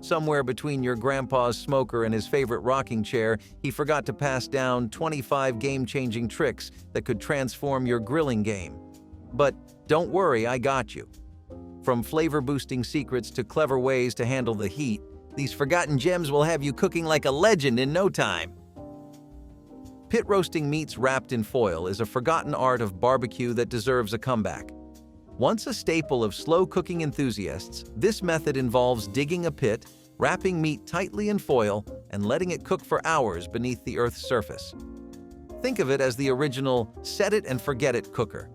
Somewhere between your grandpa's smoker and his favorite rocking chair, he forgot to pass down 25 game-changing tricks that could transform your grilling game. But don't worry, I got you. From flavor-boosting secrets to clever ways to handle the heat, these forgotten gems will have you cooking like a legend in no time. Pit roasting meats wrapped in foil is a forgotten art of barbecue that deserves a comeback. Once a staple of slow-cooking enthusiasts, this method involves digging a pit, wrapping meat tightly in foil, and letting it cook for hours beneath the Earth's surface. Think of it as the original set-it-and-forget-it cooker,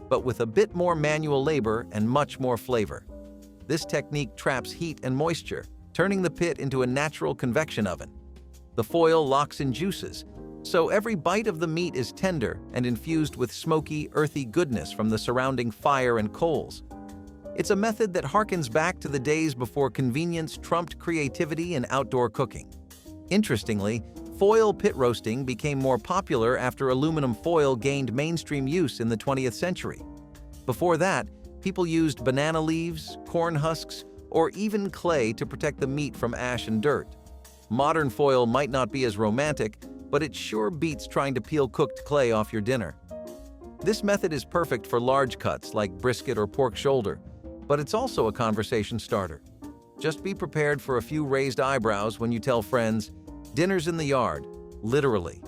but with a bit more manual labor and much more flavor. This technique traps heat and moisture, turning the pit into a natural convection oven. The foil locks in juices, so every bite of the meat is tender and infused with smoky, earthy goodness from the surrounding fire and coals. It's a method that harkens back to the days before convenience trumped creativity in outdoor cooking. Interestingly, foil pit roasting became more popular after aluminum foil gained mainstream use in the 20th century. Before that, people used banana leaves, corn husks, or even clay to protect the meat from ash and dirt. Modern foil might not be as romantic, but it sure beats trying to peel cooked clay off your dinner. This method is perfect for large cuts like brisket or pork shoulder, but it's also a conversation starter. Just be prepared for a few raised eyebrows when you tell friends, "Dinner's in the yard," literally.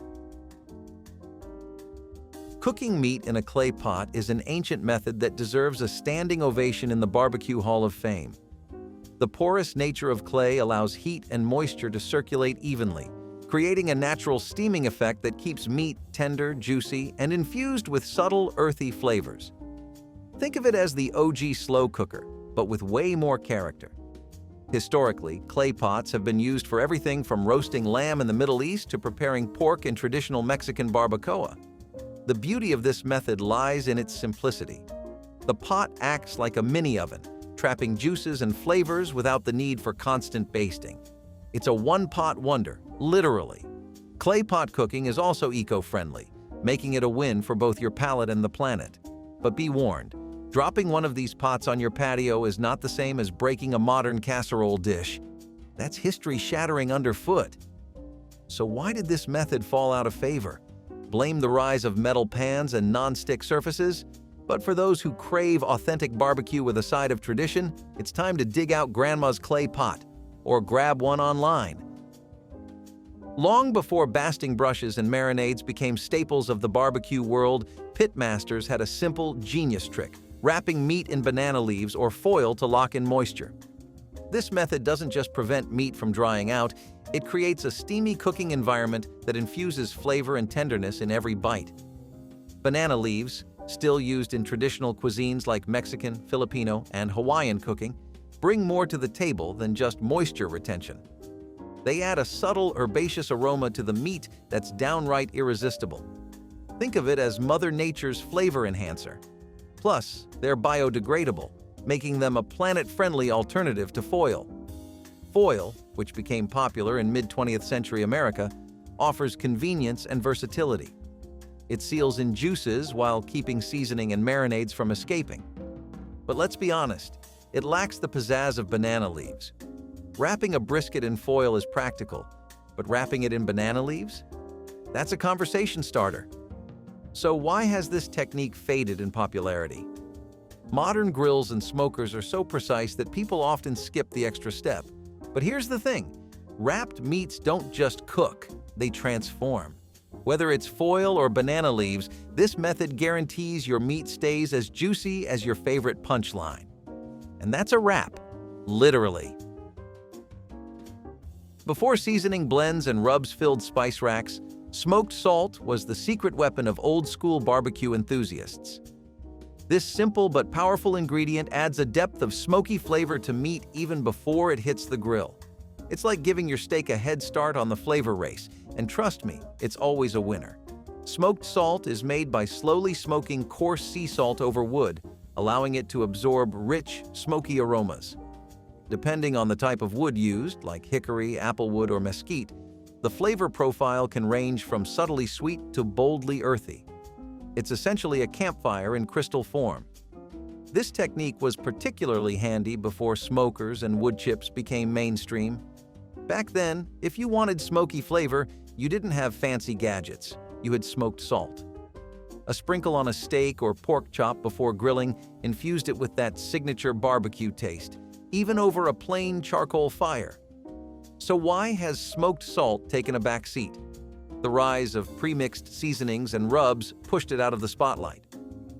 Cooking meat in a clay pot is an ancient method that deserves a standing ovation in the Barbecue Hall of Fame. The porous nature of clay allows heat and moisture to circulate evenly, creating a natural steaming effect that keeps meat tender, juicy, and infused with subtle, earthy flavors. Think of it as the OG slow cooker, but with way more character. Historically, clay pots have been used for everything from roasting lamb in the Middle East to preparing pork in traditional Mexican barbacoa. The beauty of this method lies in its simplicity. The pot acts like a mini oven, trapping juices and flavors without the need for constant basting. It's a one-pot wonder, literally. Clay pot cooking is also eco-friendly, making it a win for both your palate and the planet. But be warned, dropping one of these pots on your patio is not the same as breaking a modern casserole dish. That's history shattering underfoot. So why did this method fall out of favor? Blame the rise of metal pans and non-stick surfaces? But for those who crave authentic barbecue with a side of tradition, it's time to dig out Grandma's clay pot, or grab one online. Long before basting brushes and marinades became staples of the barbecue world, pit masters had a simple, genius trick: wrapping meat in banana leaves or foil to lock in moisture. This method doesn't just prevent meat from drying out, it creates a steamy cooking environment that infuses flavor and tenderness in every bite. Banana leaves, still used in traditional cuisines like Mexican, Filipino, and Hawaiian cooking, bring more to the table than just moisture retention. They add a subtle herbaceous aroma to the meat that's downright irresistible. Think of it as Mother Nature's flavor enhancer. Plus, they're biodegradable, making them a planet-friendly alternative to foil. Foil, which became popular in mid-20th century America, offers convenience and versatility. It seals in juices while keeping seasoning and marinades from escaping. But let's be honest, it lacks the pizzazz of banana leaves. Wrapping a brisket in foil is practical, but wrapping it in banana leaves? That's a conversation starter. So why has this technique faded in popularity? Modern grills and smokers are so precise that people often skip the extra step. But here's the thing, wrapped meats don't just cook, they transform. Whether it's foil or banana leaves, this method guarantees your meat stays as juicy as your favorite punchline. And that's a wrap, literally. Before seasoning blends and rubs-filled spice racks, smoked salt was the secret weapon of old-school barbecue enthusiasts. This simple but powerful ingredient adds a depth of smoky flavor to meat even before it hits the grill. It's like giving your steak a head start on the flavor race, and trust me, it's always a winner. Smoked salt is made by slowly smoking coarse sea salt over wood, allowing it to absorb rich, smoky aromas. Depending on the type of wood used, like hickory, applewood, or mesquite, the flavor profile can range from subtly sweet to boldly earthy. It's essentially a campfire in crystal form. This technique was particularly handy before smokers and wood chips became mainstream. Back then, if you wanted smoky flavor, you didn't have fancy gadgets. You had smoked salt. A sprinkle on a steak or pork chop before grilling infused it with that signature barbecue taste, even over a plain charcoal fire. So why has smoked salt taken a back seat? The rise of pre-mixed seasonings and rubs pushed it out of the spotlight.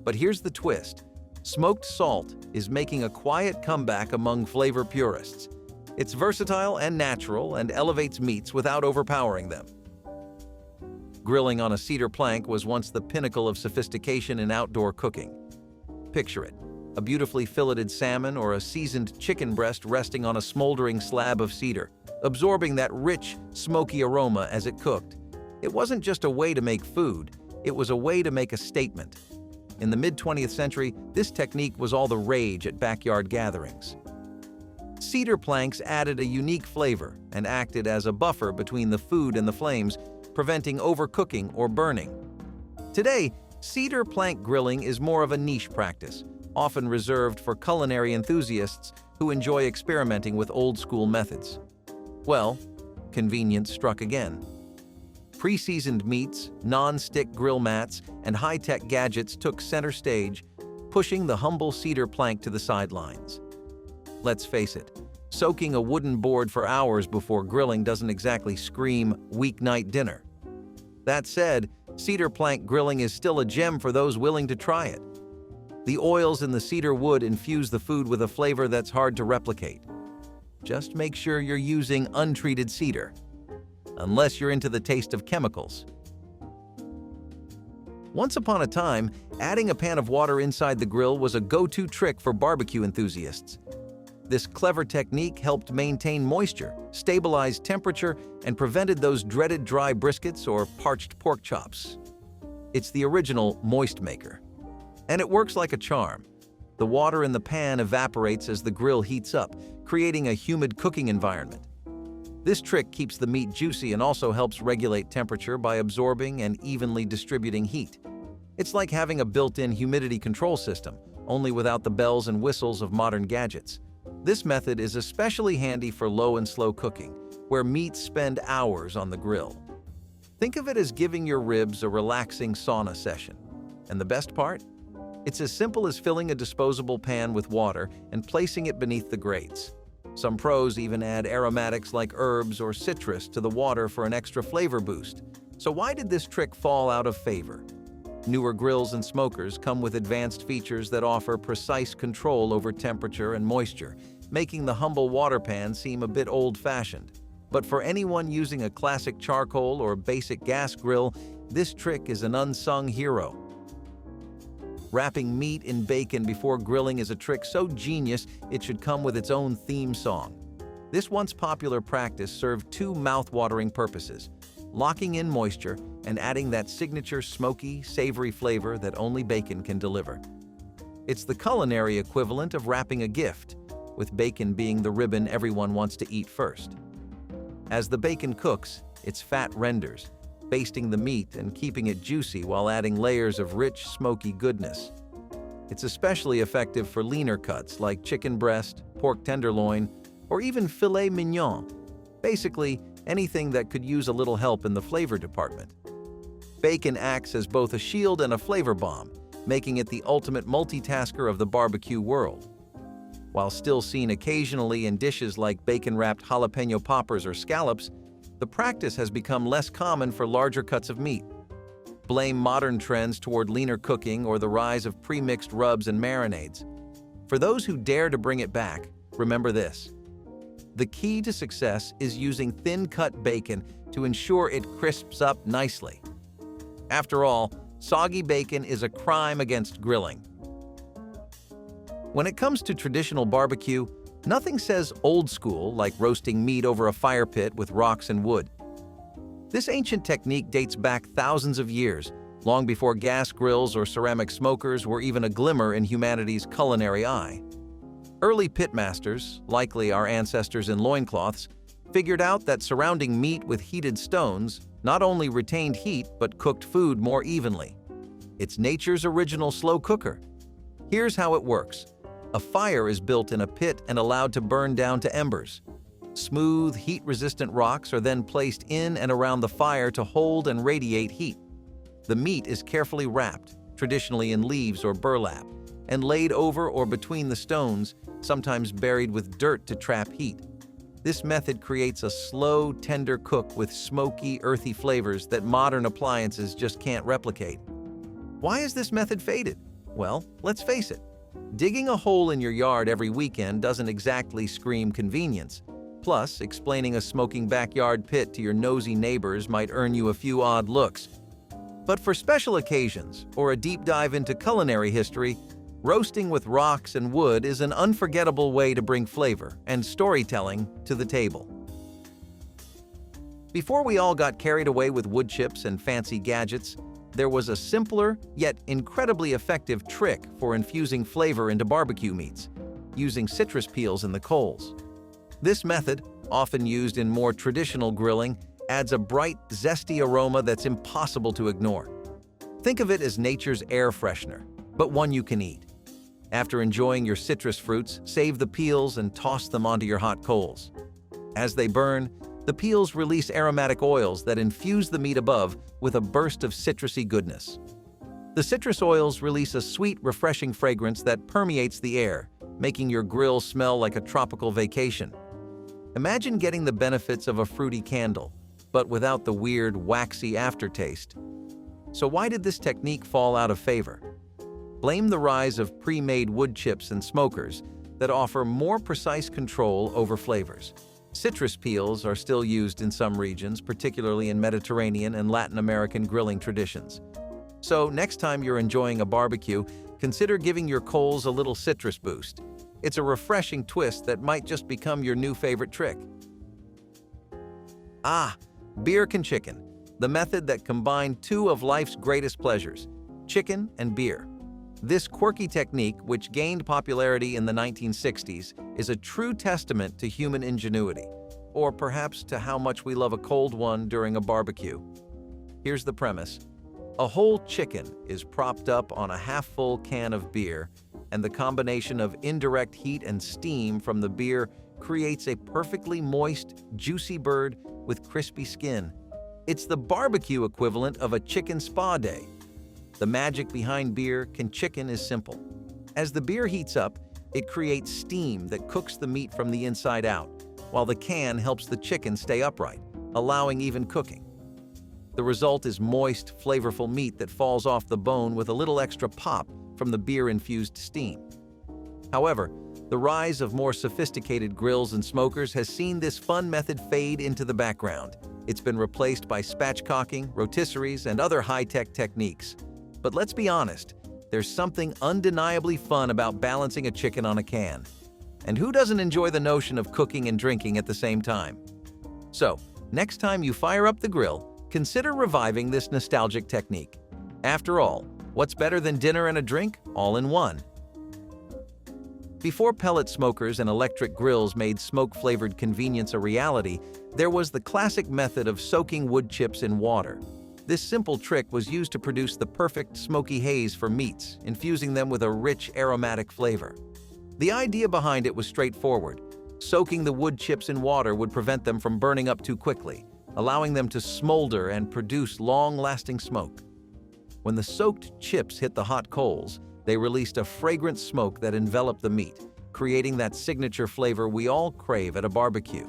But here's the twist. Smoked salt is making a quiet comeback among flavor purists. It's versatile and natural and elevates meats without overpowering them. Grilling on a cedar plank was once the pinnacle of sophistication in outdoor cooking. Picture it, a beautifully filleted salmon or a seasoned chicken breast resting on a smoldering slab of cedar, absorbing that rich, smoky aroma as it cooked. It wasn't just a way to make food, it was a way to make a statement. In the mid-20th century, this technique was all the rage at backyard gatherings. Cedar planks added a unique flavor and acted as a buffer between the food and the flames, preventing overcooking or burning. Today, cedar plank grilling is more of a niche practice, often reserved for culinary enthusiasts who enjoy experimenting with old-school methods. Well, convenience struck again. Pre-seasoned meats, non-stick grill mats, and high-tech gadgets took center stage, pushing the humble cedar plank to the sidelines. Let's face it, soaking a wooden board for hours before grilling doesn't exactly scream weeknight dinner. That said, cedar plank grilling is still a gem for those willing to try it. The oils in the cedar wood infuse the food with a flavor that's hard to replicate. Just make sure you're using untreated cedar, unless you're into the taste of chemicals. Once upon a time, adding a pan of water inside the grill was a go-to trick for barbecue enthusiasts. This clever technique helped maintain moisture, stabilize temperature, and prevented those dreaded dry briskets or parched pork chops. It's the original moist maker. And it works like a charm. The water in the pan evaporates as the grill heats up, creating a humid cooking environment. This trick keeps the meat juicy and also helps regulate temperature by absorbing and evenly distributing heat. It's like having a built-in humidity control system, only without the bells and whistles of modern gadgets. This method is especially handy for low and slow cooking, where meats spend hours on the grill. Think of it as giving your ribs a relaxing sauna session. And the best part? It's as simple as filling a disposable pan with water and placing it beneath the grates. Some pros even add aromatics like herbs or citrus to the water for an extra flavor boost. So why did this trick fall out of favor? Newer grills and smokers come with advanced features that offer precise control over temperature and moisture, making the humble water pan seem a bit old-fashioned. But for anyone using a classic charcoal or basic gas grill, this trick is an unsung hero. Wrapping meat in bacon before grilling is a trick so genius it should come with its own theme song. This once popular practice served two mouth-watering purposes: locking in moisture and adding that signature smoky, savory flavor that only bacon can deliver. It's the culinary equivalent of wrapping a gift, with bacon being the ribbon everyone wants to eat first. As the bacon cooks, its fat renders, basting the meat and keeping it juicy while adding layers of rich, smoky goodness. It's especially effective for leaner cuts like chicken breast, pork tenderloin, or even filet mignon. Basically, anything that could use a little help in the flavor department. Bacon acts as both a shield and a flavor bomb, making it the ultimate multitasker of the barbecue world. While still seen occasionally in dishes like bacon-wrapped jalapeno poppers or scallops, the practice has become less common for larger cuts of meat. Blame modern trends toward leaner cooking or the rise of pre-mixed rubs and marinades. For those who dare to bring it back, remember this: the key to success is using thin-cut bacon to ensure it crisps up nicely. After all, soggy bacon is a crime against grilling. When it comes to traditional barbecue, nothing says old school like roasting meat over a fire pit with rocks and wood. This ancient technique dates back thousands of years, long before gas grills or ceramic smokers were even a glimmer in humanity's culinary eye. Early pitmasters, likely our ancestors in loincloths, figured out that surrounding meat with heated stones not only retained heat but cooked food more evenly. It's nature's original slow cooker. Here's how it works. A fire is built in a pit and allowed to burn down to embers. Smooth, heat-resistant rocks are then placed in and around the fire to hold and radiate heat. The meat is carefully wrapped, traditionally in leaves or burlap, and laid over or between the stones, sometimes buried with dirt to trap heat. This method creates a slow, tender cook with smoky, earthy flavors that modern appliances just can't replicate. Why is this method faded? Well, let's face it. Digging a hole in your yard every weekend doesn't exactly scream convenience. Plus, explaining a smoking backyard pit to your nosy neighbors might earn you a few odd looks. But for special occasions or a deep dive into culinary history, roasting with rocks and wood is an unforgettable way to bring flavor and storytelling to the table. Before we all got carried away with wood chips and fancy gadgets, there was a simpler yet incredibly effective trick for infusing flavor into barbecue meats, using citrus peels in the coals. This method, often used in more traditional grilling, adds a bright, zesty aroma that's impossible to ignore. Think of it as nature's air freshener, but one you can eat. After enjoying your citrus fruits, save the peels and toss them onto your hot coals. As they burn, the peels release aromatic oils that infuse the meat above with a burst of citrusy goodness. The citrus oils release a sweet, refreshing fragrance that permeates the air, making your grill smell like a tropical vacation. Imagine getting the benefits of a fruity candle, but without the weird, waxy aftertaste. So why did this technique fall out of favor? Blame the rise of pre-made wood chips and smokers that offer more precise control over flavors. Citrus peels are still used in some regions, particularly in Mediterranean and Latin American grilling traditions. So next time you're enjoying a barbecue, consider giving your coals a little citrus boost. It's a refreshing twist that might just become your new favorite trick. Beer can chicken, the method that combined two of life's greatest pleasures, chicken and beer. This quirky technique, which gained popularity in the 1960s, is a true testament to human ingenuity, or perhaps to how much we love a cold one during a barbecue. Here's the premise. A whole chicken is propped up on a half-full can of beer, and the combination of indirect heat and steam from the beer creates a perfectly moist, juicy bird with crispy skin. It's the barbecue equivalent of a chicken spa day. The magic behind beer can chicken is simple. As the beer heats up, it creates steam that cooks the meat from the inside out, while the can helps the chicken stay upright, allowing even cooking. The result is moist, flavorful meat that falls off the bone with a little extra pop from the beer-infused steam. However, the rise of more sophisticated grills and smokers has seen this fun method fade into the background. It's been replaced by spatchcocking, rotisseries, and other high-tech techniques. But let's be honest, there's something undeniably fun about balancing a chicken on a can. And who doesn't enjoy the notion of cooking and drinking at the same time? So, next time you fire up the grill, consider reviving this nostalgic technique. After all, what's better than dinner and a drink all in one? Before pellet smokers and electric grills made smoke-flavored convenience a reality, there was the classic method of soaking wood chips in water. This simple trick was used to produce the perfect smoky haze for meats, infusing them with a rich, aromatic flavor. The idea behind it was straightforward. Soaking the wood chips in water would prevent them from burning up too quickly, allowing them to smolder and produce long-lasting smoke. When the soaked chips hit the hot coals, they released a fragrant smoke that enveloped the meat, creating that signature flavor we all crave at a barbecue.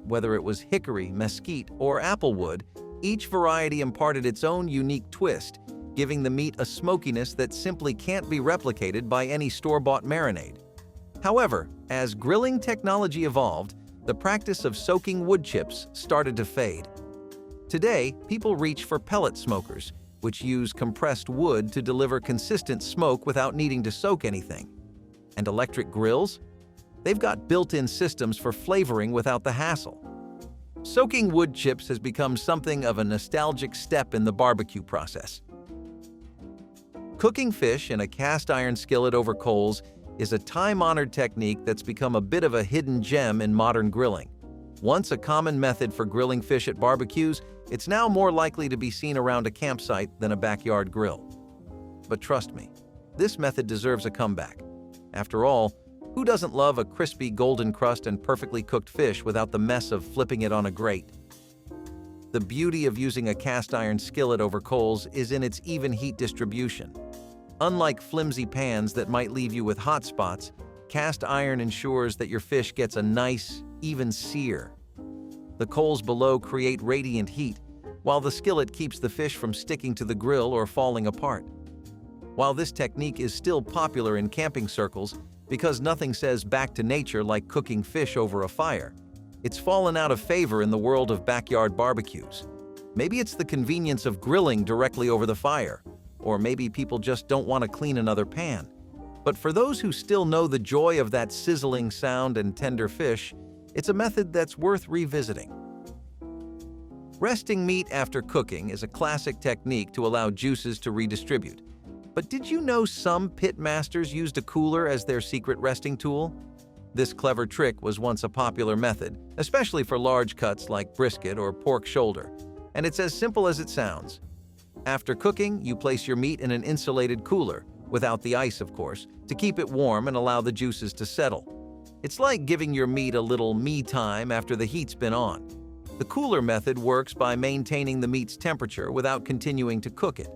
Whether it was hickory, mesquite, or applewood, each variety imparted its own unique twist, giving the meat a smokiness that simply can't be replicated by any store-bought marinade. However, as grilling technology evolved, the practice of soaking wood chips started to fade. Today, people reach for pellet smokers, which use compressed wood to deliver consistent smoke without needing to soak anything. And electric grills? They've got built-in systems for flavoring without the hassle. Soaking wood chips has become something of a nostalgic step in the barbecue process. Cooking fish in a cast-iron skillet over coals is a time-honored technique that's become a bit of a hidden gem in modern grilling. Once a common method for grilling fish at barbecues, it's now more likely to be seen around a campsite than a backyard grill. But trust me, this method deserves a comeback. After all, who doesn't love a crispy golden crust and perfectly cooked fish without the mess of flipping it on a grate? The beauty of using a cast iron skillet over coals is in its even heat distribution. Unlike flimsy pans that might leave you with hot spots, cast iron ensures that your fish gets a nice, even sear. The coals below create radiant heat, while the skillet keeps the fish from sticking to the grill or falling apart. While this technique is still popular in camping circles because nothing says back to nature like cooking fish over a fire, it's fallen out of favor in the world of backyard barbecues. Maybe it's the convenience of grilling directly over the fire, or maybe people just don't want to clean another pan. But for those who still know the joy of that sizzling sound and tender fish, it's a method that's worth revisiting. Resting meat after cooking is a classic technique to allow juices to redistribute. But did you know some pit masters used a cooler as their secret resting tool? This clever trick was once a popular method, especially for large cuts like brisket or pork shoulder, and it's as simple as it sounds. After cooking, you place your meat in an insulated cooler, without the ice of course, to keep it warm and allow the juices to settle. It's like giving your meat a little me time after the heat's been on. The cooler method works by maintaining the meat's temperature without continuing to cook it.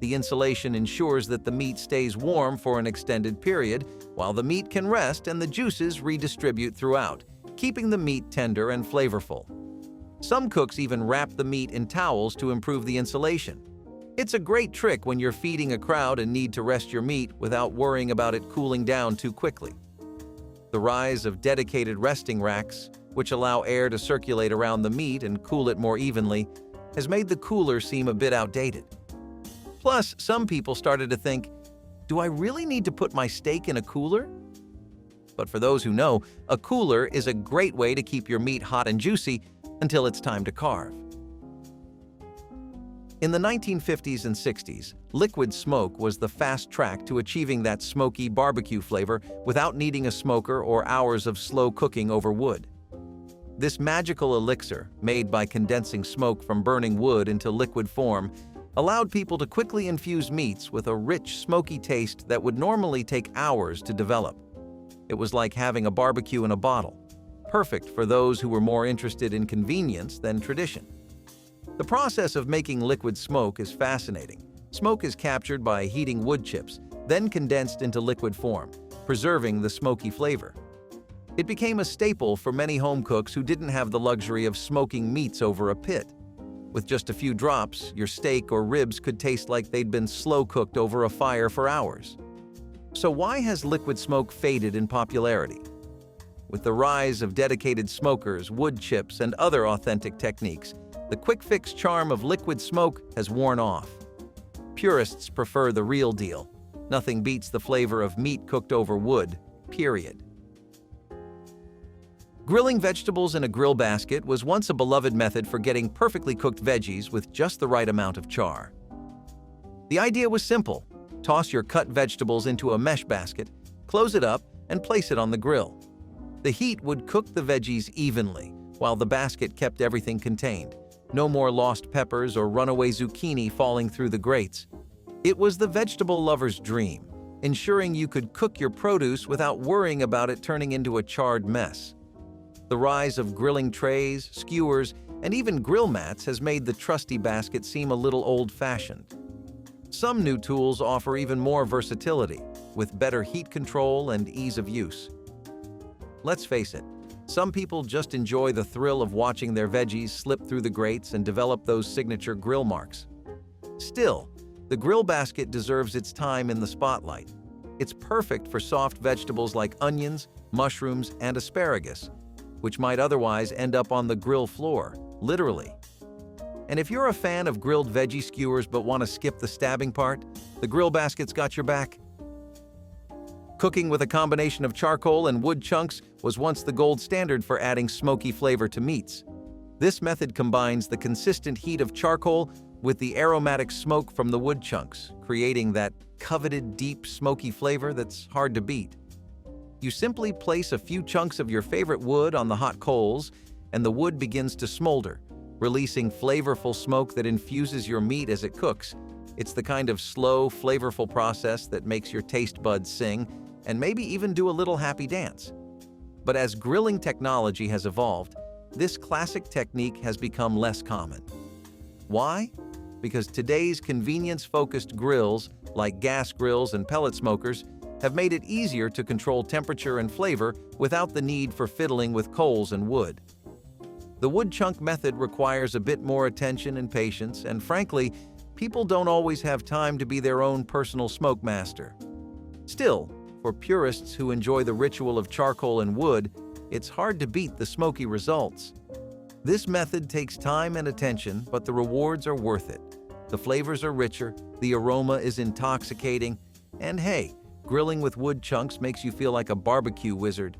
The insulation ensures that the meat stays warm for an extended period, while the meat can rest and the juices redistribute throughout, keeping the meat tender and flavorful. Some cooks even wrap the meat in towels to improve the insulation. It's a great trick when you're feeding a crowd and need to rest your meat without worrying about it cooling down too quickly. The rise of dedicated resting racks, which allow air to circulate around the meat and cool it more evenly, has made the cooler seem a bit outdated. Plus, some people started to think, do I really need to put my steak in a cooler? But for those who know, a cooler is a great way to keep your meat hot and juicy until it's time to carve. In the 1950s and 60s, liquid smoke was the fast track to achieving that smoky barbecue flavor without needing a smoker or hours of slow cooking over wood. This magical elixir, made by condensing smoke from burning wood into liquid form, allowed people to quickly infuse meats with a rich, smoky taste that would normally take hours to develop. It was like having a barbecue in a bottle, perfect for those who were more interested in convenience than tradition. The process of making liquid smoke is fascinating. Smoke is captured by heating wood chips, then condensed into liquid form, preserving the smoky flavor. It became a staple for many home cooks who didn't have the luxury of smoking meats over a pit. With just a few drops, your steak or ribs could taste like they'd been slow-cooked over a fire for hours. So why has liquid smoke faded in popularity? With the rise of dedicated smokers, wood chips, and other authentic techniques, the quick-fix charm of liquid smoke has worn off. Purists prefer the real deal. Nothing beats the flavor of meat cooked over wood, period. Grilling vegetables in a grill basket was once a beloved method for getting perfectly cooked veggies with just the right amount of char. The idea was simple. Toss your cut vegetables into a mesh basket, close it up, and place it on the grill. The heat would cook the veggies evenly, while the basket kept everything contained. No more lost peppers or runaway zucchini falling through the grates. It was the vegetable lover's dream, ensuring you could cook your produce without worrying about it turning into a charred mess. The rise of grilling trays, skewers, and even grill mats has made the trusty basket seem a little old-fashioned. Some new tools offer even more versatility, with better heat control and ease of use. Let's face it, some people just enjoy the thrill of watching their veggies slip through the grates and develop those signature grill marks. Still, the grill basket deserves its time in the spotlight. It's perfect for soft vegetables like onions, mushrooms, and asparagus, which might otherwise end up on the grill floor, literally. And if you're a fan of grilled veggie skewers but want to skip the stabbing part, the grill basket's got your back. Cooking with a combination of charcoal and wood chunks was once the gold standard for adding smoky flavor to meats. This method combines the consistent heat of charcoal with the aromatic smoke from the wood chunks, creating that coveted deep smoky flavor that's hard to beat. You simply place a few chunks of your favorite wood on the hot coals, and the wood begins to smolder, releasing flavorful smoke that infuses your meat as it cooks. It's the kind of slow, flavorful process that makes your taste buds sing and maybe even do a little happy dance. But as grilling technology has evolved, this classic technique has become less common. Why? Because today's convenience-focused grills, like gas grills and pellet smokers, have made it easier to control temperature and flavor without the need for fiddling with coals and wood. The wood chunk method requires a bit more attention and patience, and frankly, people don't always have time to be their own personal smoke master. Still, for purists who enjoy the ritual of charcoal and wood, it's hard to beat the smoky results. This method takes time and attention, but the rewards are worth it. The flavors are richer, the aroma is intoxicating, and hey, grilling with wood chunks makes you feel like a barbecue wizard.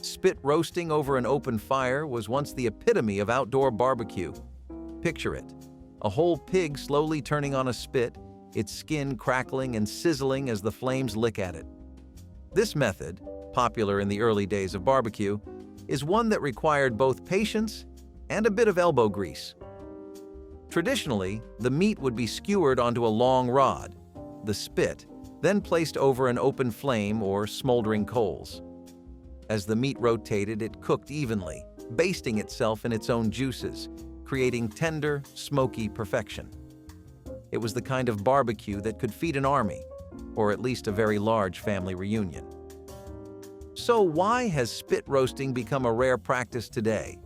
Spit roasting over an open fire was once the epitome of outdoor barbecue. Picture it: a whole pig slowly turning on a spit, its skin crackling and sizzling as the flames lick at it. This method, popular in the early days of barbecue, is one that required both patience and a bit of elbow grease. Traditionally, the meat would be skewered onto a long rod, the spit, then placed over an open flame or smoldering coals. As the meat rotated, it cooked evenly, basting itself in its own juices, creating tender, smoky perfection. It was the kind of barbecue that could feed an army, or at least a very large family reunion. So why has spit roasting become a rare practice today?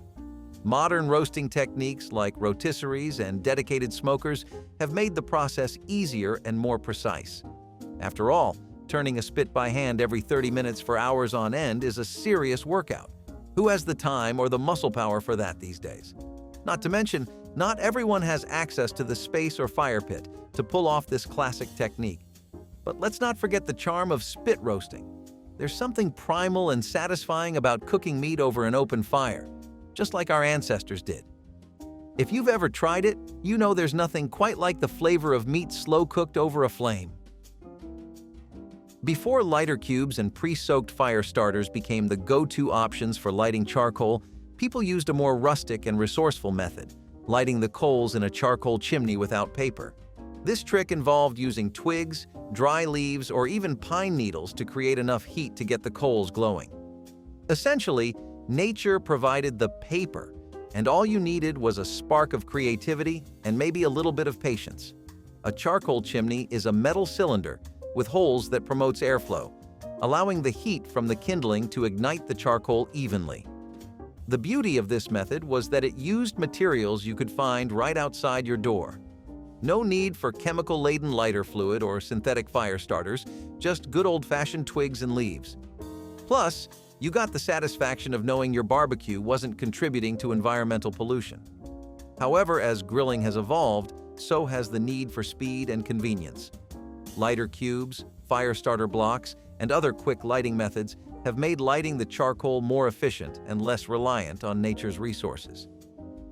Modern roasting techniques like rotisseries and dedicated smokers have made the process easier and more precise. After all, turning a spit by hand every 30 minutes for hours on end is a serious workout. Who has the time or the muscle power for that these days? Not to mention, not everyone has access to the space or fire pit to pull off this classic technique. But let's not forget the charm of spit roasting. There's something primal and satisfying about cooking meat over an open fire, just like our ancestors did. If you've ever tried it, you know there's nothing quite like the flavor of meat slow-cooked over a flame. Before lighter cubes and pre-soaked fire starters became the go-to options for lighting charcoal, people used a more rustic and resourceful method, lighting the coals in a charcoal chimney without paper. This trick involved using twigs, dry leaves, or even pine needles to create enough heat to get the coals glowing. Essentially, nature provided the paper, and all you needed was a spark of creativity and maybe a little bit of patience. A charcoal chimney is a metal cylinder with holes that promotes airflow, allowing the heat from the kindling to ignite the charcoal evenly. The beauty of this method was that it used materials you could find right outside your door. No need for chemical-laden lighter fluid or synthetic fire starters, just good old-fashioned twigs and leaves. Plus, you got the satisfaction of knowing your barbecue wasn't contributing to environmental pollution. However, as grilling has evolved, so has the need for speed and convenience. Lighter cubes, fire starter blocks, and other quick lighting methods have made lighting the charcoal more efficient and less reliant on nature's resources.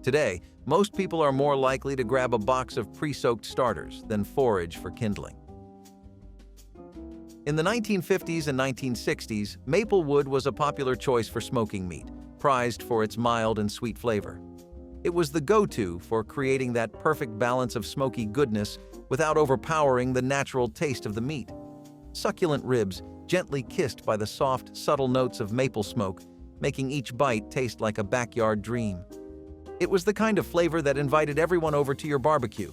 Today, most people are more likely to grab a box of pre-soaked starters than forage for kindling. In the 1950s and 1960s, maple wood was a popular choice for smoking meat, prized for its mild and sweet flavor. It was the go-to for creating that perfect balance of smoky goodness without overpowering the natural taste of the meat. Succulent ribs, gently kissed by the soft, subtle notes of maple smoke, making each bite taste like a backyard dream. It was the kind of flavor that invited everyone over to your barbecue.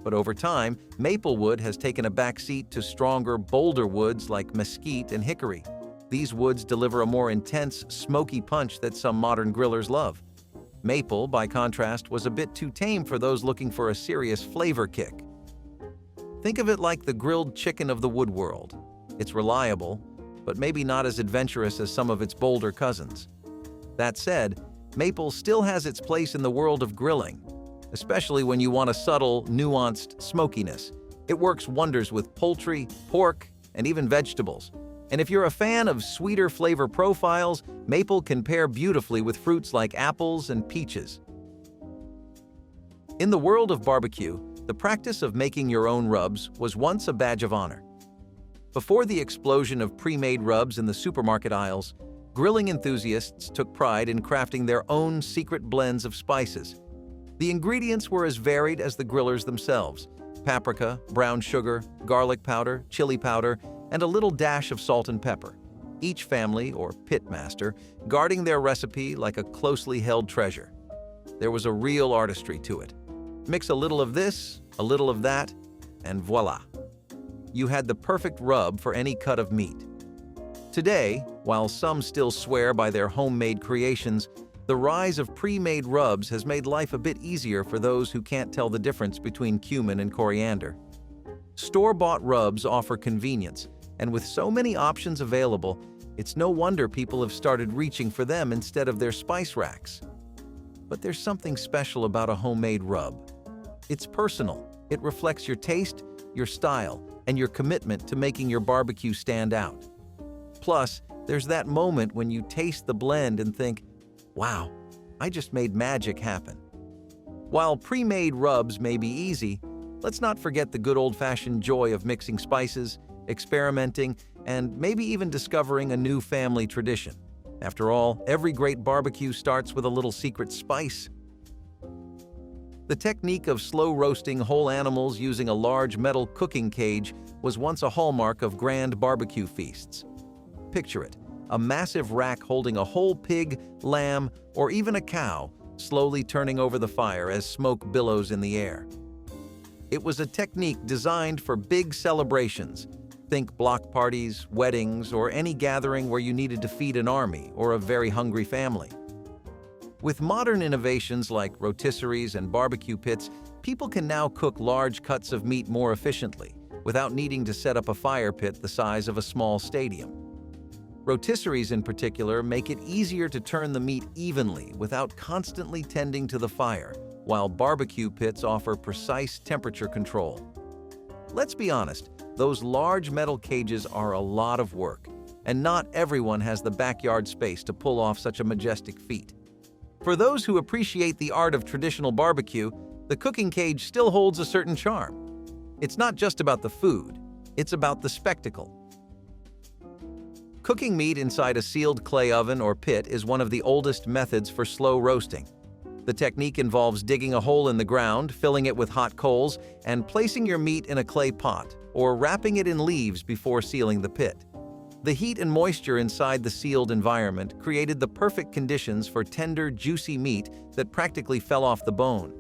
But over time, maple wood has taken a backseat to stronger, bolder woods like mesquite and hickory. These woods deliver a more intense, smoky punch that some modern grillers love. Maple, by contrast, was a bit too tame for those looking for a serious flavor kick. Think of it like the grilled chicken of the wood world. It's reliable, but maybe not as adventurous as some of its bolder cousins. That said, maple still has its place in the world of grilling, especially when you want a subtle, nuanced smokiness. It works wonders with poultry, pork, and even vegetables. And if you're a fan of sweeter flavor profiles, maple can pair beautifully with fruits like apples and peaches. In the world of barbecue, the practice of making your own rubs was once a badge of honor. Before the explosion of pre-made rubs in the supermarket aisles, grilling enthusiasts took pride in crafting their own secret blends of spices. The ingredients were as varied as the grillers themselves: paprika, brown sugar, garlic powder, chili powder, and a little dash of salt and pepper. Each family, or pit master, guarding their recipe like a closely held treasure. There was a real artistry to it. Mix a little of this, a little of that, and voila! You had the perfect rub for any cut of meat. Today, while some still swear by their homemade creations, the rise of pre-made rubs has made life a bit easier for those who can't tell the difference between cumin and coriander. Store-bought rubs offer convenience, and with so many options available, it's no wonder people have started reaching for them instead of their spice racks. But there's something special about a homemade rub. It's personal. It reflects your taste, your style, and your commitment to making your barbecue stand out. Plus, there's that moment when you taste the blend and think, wow, I just made magic happen. While pre-made rubs may be easy, let's not forget the good old-fashioned joy of mixing spices, experimenting, and maybe even discovering a new family tradition. After all, every great barbecue starts with a little secret spice. The technique of slow roasting whole animals using a large metal cooking cage was once a hallmark of grand barbecue feasts. Picture it, a massive rack holding a whole pig, lamb, or even a cow, slowly turning over the fire as smoke billows in the air. It was a technique designed for big celebrations. Think block parties, weddings, or any gathering where you needed to feed an army or a very hungry family. With modern innovations like rotisseries and barbecue pits, people can now cook large cuts of meat more efficiently, without needing to set up a fire pit the size of a small stadium. Rotisseries in particular make it easier to turn the meat evenly without constantly tending to the fire, while barbecue pits offer precise temperature control. Let's be honest, those large metal cages are a lot of work, and not everyone has the backyard space to pull off such a majestic feat. For those who appreciate the art of traditional barbecue, the cooking cage still holds a certain charm. It's not just about the food, it's about the spectacle. Cooking meat inside a sealed clay oven or pit is one of the oldest methods for slow roasting. The technique involves digging a hole in the ground, filling it with hot coals, and placing your meat in a clay pot, or wrapping it in leaves before sealing the pit. The heat and moisture inside the sealed environment created the perfect conditions for tender, juicy meat that practically fell off the bone.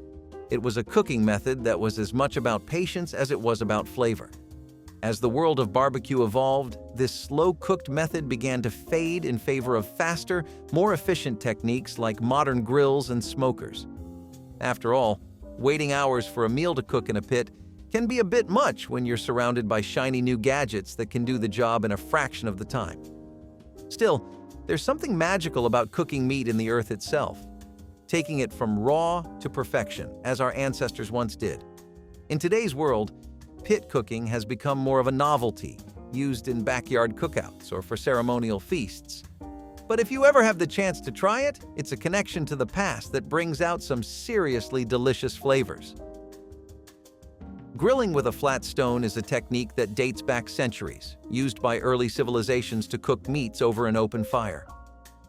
It was a cooking method that was as much about patience as it was about flavor. As the world of barbecue evolved, this slow-cooked method began to fade in favor of faster, more efficient techniques like modern grills and smokers. After all, waiting hours for a meal to cook in a pit can be a bit much when you're surrounded by shiny new gadgets that can do the job in a fraction of the time. Still, there's something magical about cooking meat in the earth itself, taking it from raw to perfection, as our ancestors once did. In today's world, pit cooking has become more of a novelty, used in backyard cookouts or for ceremonial feasts. But if you ever have the chance to try it, it's a connection to the past that brings out some seriously delicious flavors. Grilling with a flat stone is a technique that dates back centuries, used by early civilizations to cook meats over an open fire.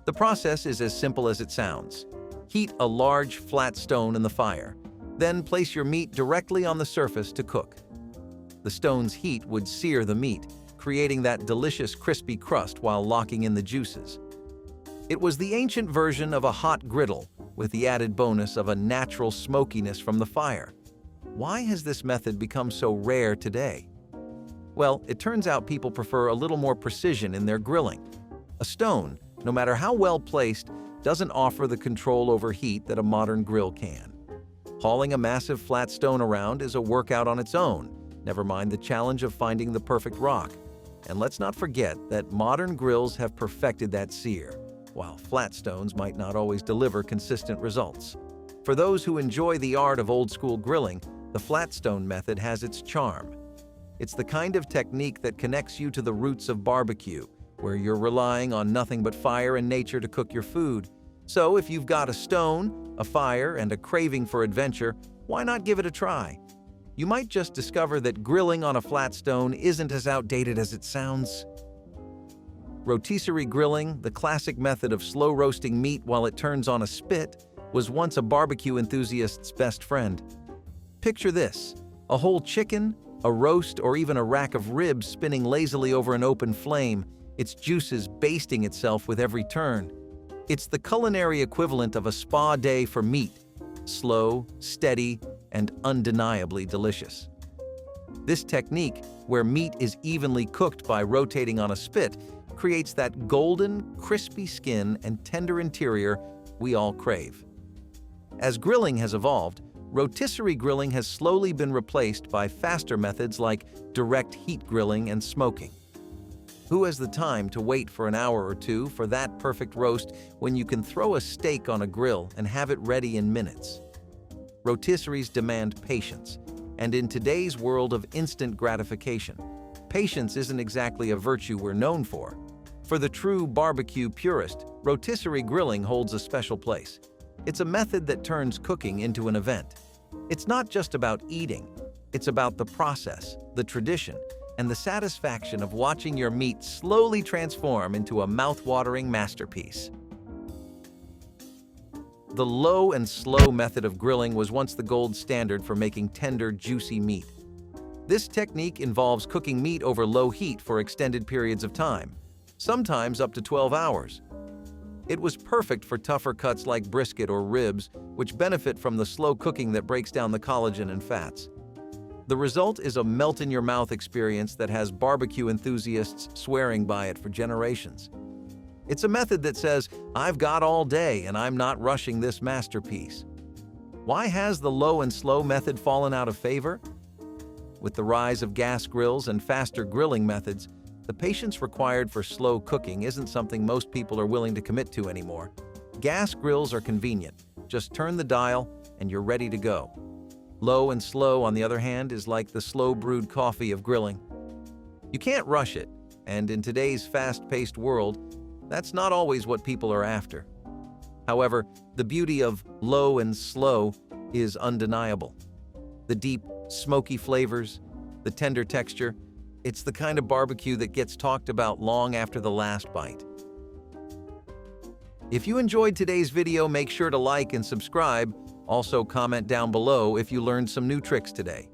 The process is as simple as it sounds. Heat a large, flat stone in the fire, then place your meat directly on the surface to cook. The stone's heat would sear the meat, creating that delicious crispy crust while locking in the juices. It was the ancient version of a hot griddle, with the added bonus of a natural smokiness from the fire. Why has this method become so rare today? Well, it turns out people prefer a little more precision in their grilling. A stone, no matter how well placed, doesn't offer the control over heat that a modern grill can. Hauling a massive flat stone around is a workout on its own, never mind the challenge of finding the perfect rock. And let's not forget that modern grills have perfected that sear, while flat stones might not always deliver consistent results. For those who enjoy the art of old-school grilling, the flat stone method has its charm. It's the kind of technique that connects you to the roots of barbecue, where you're relying on nothing but fire and nature to cook your food. So if you've got a stone, a fire, and a craving for adventure, why not give it a try? You might just discover that grilling on a flat stone isn't as outdated as it sounds. Rotisserie grilling, the classic method of slow roasting meat while it turns on a spit, was once a barbecue enthusiast's best friend. Picture this: a whole chicken, a roast, or even a rack of ribs spinning lazily over an open flame, its juices basting itself with every turn. It's the culinary equivalent of a spa day for meat: slow, steady, and undeniably delicious. This technique, where meat is evenly cooked by rotating on a spit, creates that golden, crispy skin and tender interior we all crave. As grilling has evolved, rotisserie grilling has slowly been replaced by faster methods like direct heat grilling and smoking. Who has the time to wait for an hour or two for that perfect roast when you can throw a steak on a grill and have it ready in minutes? Rotisseries demand patience, and in today's world of instant gratification, patience isn't exactly a virtue we're known for. For the true barbecue purist, rotisserie grilling holds a special place. It's a method that turns cooking into an event. It's not just about eating, it's about the process, the tradition, and the satisfaction of watching your meat slowly transform into a mouth-watering masterpiece. The low and slow method of grilling was once the gold standard for making tender, juicy meat. This technique involves cooking meat over low heat for extended periods of time, sometimes up to 12 hours. It was perfect for tougher cuts like brisket or ribs, which benefit from the slow cooking that breaks down the collagen and fats. The result is a melt-in-your-mouth experience that has barbecue enthusiasts swearing by it for generations. It's a method that says, "I've got all day and I'm not rushing this masterpiece." Why has the low and slow method fallen out of favor? With the rise of gas grills and faster grilling methods, the patience required for slow cooking isn't something most people are willing to commit to anymore. Gas grills are convenient. Just turn the dial and you're ready to go. Low and slow, on the other hand, is like the slow-brewed coffee of grilling. You can't rush it, and in today's fast-paced world, that's not always what people are after. However, the beauty of low and slow is undeniable. The deep, smoky flavors, the tender texture, it's the kind of barbecue that gets talked about long after the last bite. If you enjoyed today's video, make sure to like and subscribe. Also, comment down below if you learned some new tricks today.